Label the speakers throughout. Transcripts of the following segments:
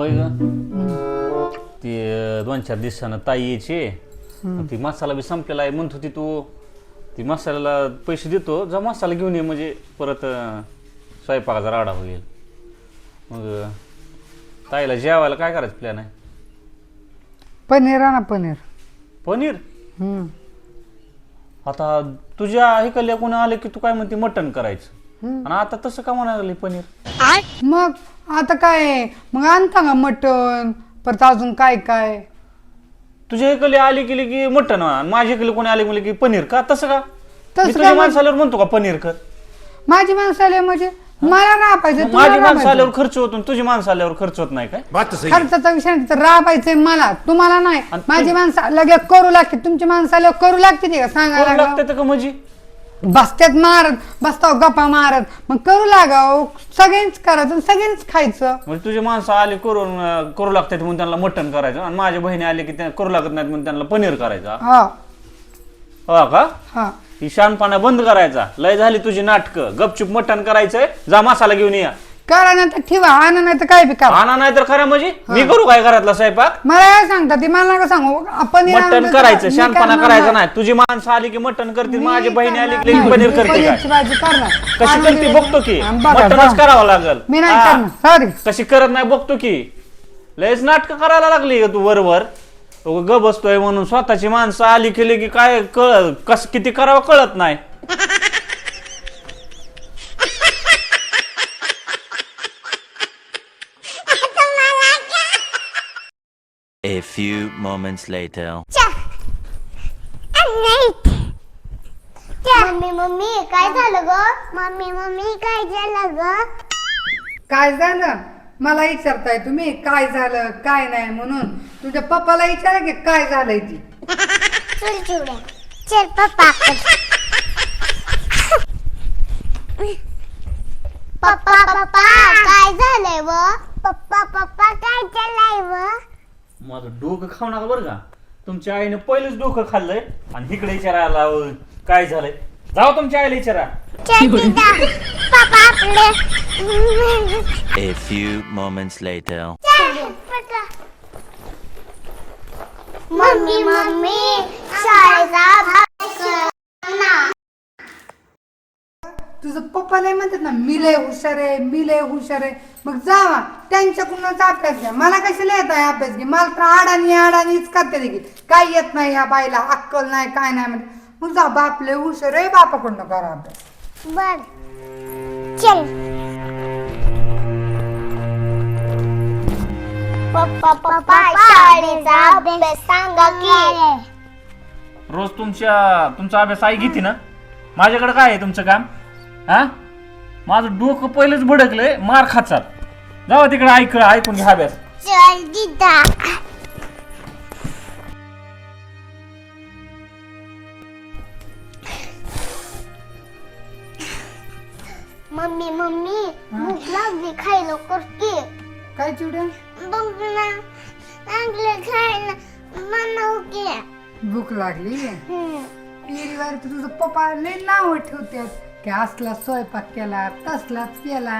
Speaker 1: होय ग. ते 2-4 दिवसानं ताई यायची. ती मसाला बी संपलेला आहे म्हणत होती तू. ती मसाल्याला पैसे देतो जा मसाला घेऊन ये म्हणजे परत स्वयंपाकाचा राडा होईल. मग ताईला जेवायला काय करायचं प्लॅन आहे?
Speaker 2: पनीर आणा पनीर.
Speaker 1: पनीर? आता तुझ्या इकडल्या कोणी आले की तू काय म्हणते मटण करायचं आणि आता तसं का म्हणायला लागली पनीर?
Speaker 2: मग आता काय मग आणता का मटण परत अजून काय काय?
Speaker 1: तुझ्या इकडे आली गेली की मटण आणि माझ्या इकडे कोणी आले म्हणले की पनीर का? तसं का?
Speaker 2: तसं
Speaker 1: मी तुझ्या
Speaker 2: काय
Speaker 1: माणसाल्यावर म्हणतो का पनीर कर?
Speaker 2: माझी माणसं आले म्हणजे मला राबायचं
Speaker 1: माझी माणसं आल्यावर खर्च होतो तुझी माणसं आल्यावर खर्च होत नाही काय?
Speaker 2: खर्चाचा विषय नाही, तर राबायचंय मला तुम्हाला नाही. माझी माणसं लगेच करू लागते तुमची माणसं आल्यावर करू लागते ते का सांगायला
Speaker 1: लागते का? म्हणजे
Speaker 2: बसत्यात मारत बसताव गप्पा मारत मग करू लागाव सगळ्यांच करायचं सगळ्यांच खायचं.
Speaker 1: म्हणजे तुझी माणसं आली करू लागतात म्हणून त्यांना मटण करायचं आणि माझ्या बहिणी आले की त्या करू लागत नाहीत म्हणून त्यांना पनीर करायचं. हा का?
Speaker 2: हा
Speaker 1: ही शानपणा बंद करायचा. लय झाली तुझी नाटकं. गपचूप मटण करायचंय जा मसाला घेऊन या.
Speaker 2: करा नाही तर ठेवा आणा नाही तर काय बी करा.
Speaker 1: आणा नाही तर खरं म्हणजे मी करू काय घरातला स्वयंपाक?
Speaker 2: मला काय सांगता ती मला नका सांगू आपण
Speaker 1: मटण करायचं शानपणा करायचं नाही. तुझी माणसं आली की मटण करतील माझी बहिणी आली की पनीर करते काय?
Speaker 2: भाजी करणार
Speaker 1: कशी करते बघतो की
Speaker 2: बघा,
Speaker 1: मटणच करावं लागल.
Speaker 2: मी नाही करणार सॉरी.
Speaker 1: कशी करत नाही बघतो की. लयच नाटक करायला लागली का तू वरवर ग बसतोय म्हणून स्वतःची माणसं आली केली की काय कस किती करावं कळत नाही.
Speaker 3: A few moments later.
Speaker 4: Mummy काय झालं ग? मम्मी काय झालं ग?
Speaker 2: काय झालं मला विचारताय तुम्ही काय झालं काय नाही म्हणून? तुझ्या पप्पाला विचारा की काय झालंय ती.
Speaker 4: चल चिवड्या चल पप्पा पप्पा काय झालंय व? पप्पा काय झालंय व?
Speaker 1: माझं डोकं खाऊ नका बरं का. तुमच्या आईने पहिलेच डोकं खाल्लंय आणि इकडे विचारायला काय झालंय. जाऊ तुमच्या आईला विचारा.
Speaker 4: पप्पा आपले
Speaker 3: A few moments later.
Speaker 4: Mummy शाळेचा अभ्यास कर ना.
Speaker 2: तुझं पप्पा लय म्हणतात ना मी लय हुशार आहे मग जावा त्यांच्याकडूनच अभ्यास घ्या. मला कशाला येत आहे अभ्यास घे? मला तर अडाणीच करते देखील काय येत नाही ह्या बाईला अक्कल नाही काय नाही म्हणजे. मग जा बाप लय हुशार आहे बापाकडून करा अभ्यास.
Speaker 4: बर चल पप्पा शाळेचा अभ्यास सांगा की.
Speaker 1: रोज तुमचा अभ्यास आई घेते ना. माझ्याकडे काय आहे तुमचं काम? हा माझं डोकं पहिलेच भडकलंय मार खाचाल. जावा तिकडे ऐकून घ्या अभ्यास.
Speaker 4: चल दीदा मम्मी भूक लागली खायला करते.
Speaker 2: काय चिवड्या
Speaker 4: बघना चांगलं खायला बनव की.
Speaker 2: भूक लागली पेरीवारी तर तुझं पप्पा लय नाव ठेवतात की असला स्वयंपाक केला तसलाच केला.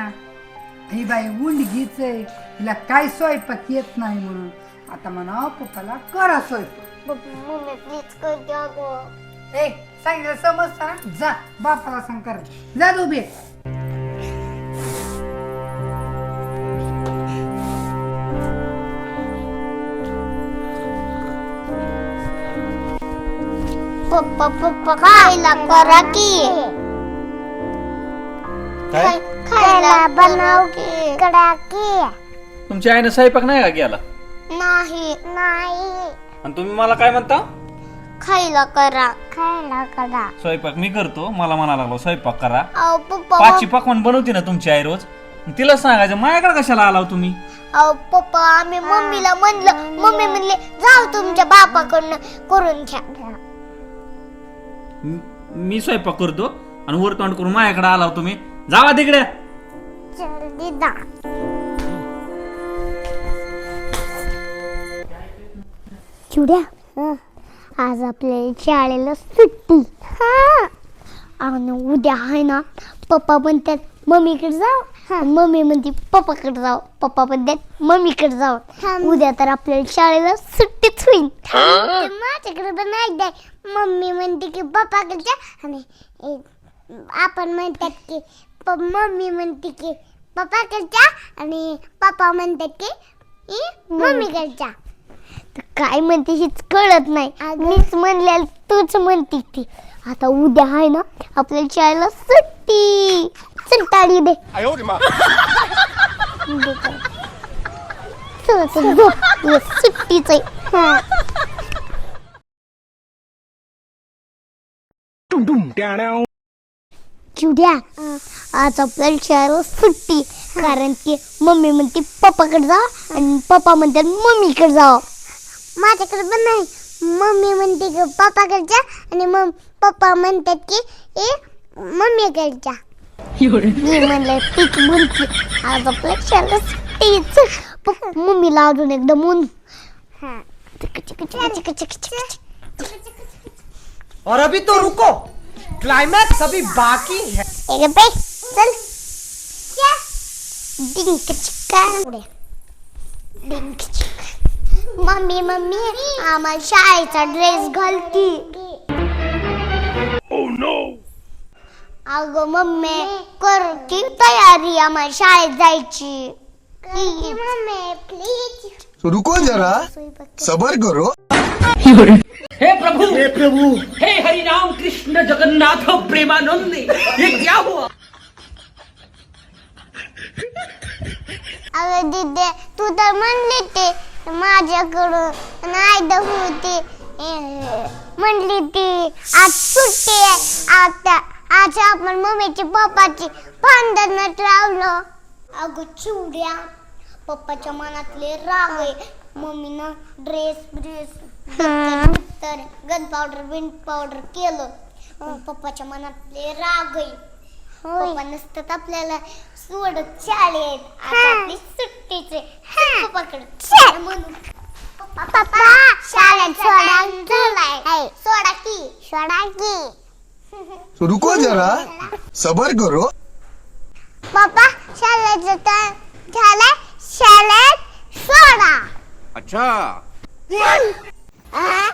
Speaker 2: ही बाई उंडगीच आहे हिला काय स्वयंपाक येत नाही म्हणून. आता म्हणा पप्पाला करा स्वयंपाक.
Speaker 4: मम्मी प्लीज कर गं.
Speaker 2: ए सांगितलं समजता ना जा बापाला सांग कर जा तू बे.
Speaker 4: पप्पा खायला करा की.
Speaker 1: काय
Speaker 4: खायला बनव की करा की.
Speaker 1: तुमच्या आईने स्वयंपाक नाही का केला?
Speaker 4: नाही
Speaker 1: आणि तुम्ही मला काय म्हणता?
Speaker 4: खायला करा
Speaker 1: स्वयंपाक मी करतो. मला म्हणायला लागलो स्वयंपाक करा.
Speaker 4: अहो पप्पा
Speaker 1: पाची पकवान बनवते ना तुमची आई रोज. तिला सांगायचं माझ्याकडे कशाला आलाव तुम्ही?
Speaker 4: अहो पप्पा आम्ही मम्मीला म्हणलं मम्मी म्हणले जाऊ तुमच्या बापाकडनं करून घ्या.
Speaker 1: मी स्वयंपाक करतो आणि वर तोंड करून माझ्याकडे आलाव तुम्ही. जावा तिकडे.
Speaker 4: जल्दी दा चिवड्या आज आपल्याला शाळेला सुट्टी. आणि उद्या आहे ना पप्पा म्हणतात मम्मीकडे जाऊ मम्मी म्हणते पप्पाकडे जाऊ पप्पा म्हणतात मम्मीकडे जाऊ उद्या तर आपल्याला शाळेला सुट्टीच होईल माझ्याकडे पण एकदा मम्मी म्हणते की पप्पाकडे जा आणि आपण म्हणतात की मम्मी म्हणते की पप्पाकडे जा आणि पप्पा म्हणतात की मम्मीकडे जा काय म्हणते हेच कळत नाही मीच म्हणल्या तूच म्हणते ती आता उद्या आहे ना आपल्याला शाळेला सुट्टी चल टाळी दे चल चल झोप सुट्टीच आहे चिवड्या आज आपल्याला शाळेला सुट्टी कारण की मम्मी म्हणते पप्पाकडे जा आणि पप्पा म्हणतात मम्मीकडे जाव माझ्याकडे पण नाही मम्मी म्हणते की पप्पाकडे जा आणि मग पप्पा म्हणतात की मम्मीकडे जा मी म्हणलं तीच म्हणते आज आपल्याला शाळेला सुट्टीच मम्मीला अजून एकदा म्हणून
Speaker 5: और अभी तो रुको क्लाइमैक्स अभी बाकी है
Speaker 4: चल डिंक चिक्का डिंक चिक्का मम्मी मम्मी आम्हाला शाळेचा ड्रेस घालती अगं मम्मी करती तयारी आम्हाला शाळेत जायची मम्मी प्लीज
Speaker 6: रुको जरा सबर करो
Speaker 7: हे प्रभु हे हरि राम कृष्ण जगन्नाथ प्रेमानंद ये क्या हुआ
Speaker 4: अगं दिदे तू तर म्हणली ते माझ्याकडून नाही होती म्हणली ती आज सुट्टी आहे आता आज आपण मम्मीची पप्पाची भांडण लावलं अगं चिवड्या पप्पाच्या मनातले राग आहे मम्मीनं ड्रेस तर गन पावडर केलं पप्पाच्या मनातले राग आहे पप्पा नसतात आपल्याला सोडत शाळेत आता आपली सुट्टीचे पप्पाकडे म्हणून पप्पा शाळेत सोडा की
Speaker 6: रुको जरा सबर करो
Speaker 4: पप्पा शाळेचं झालंय शाळेत सोडा
Speaker 8: अच्छा
Speaker 4: आ?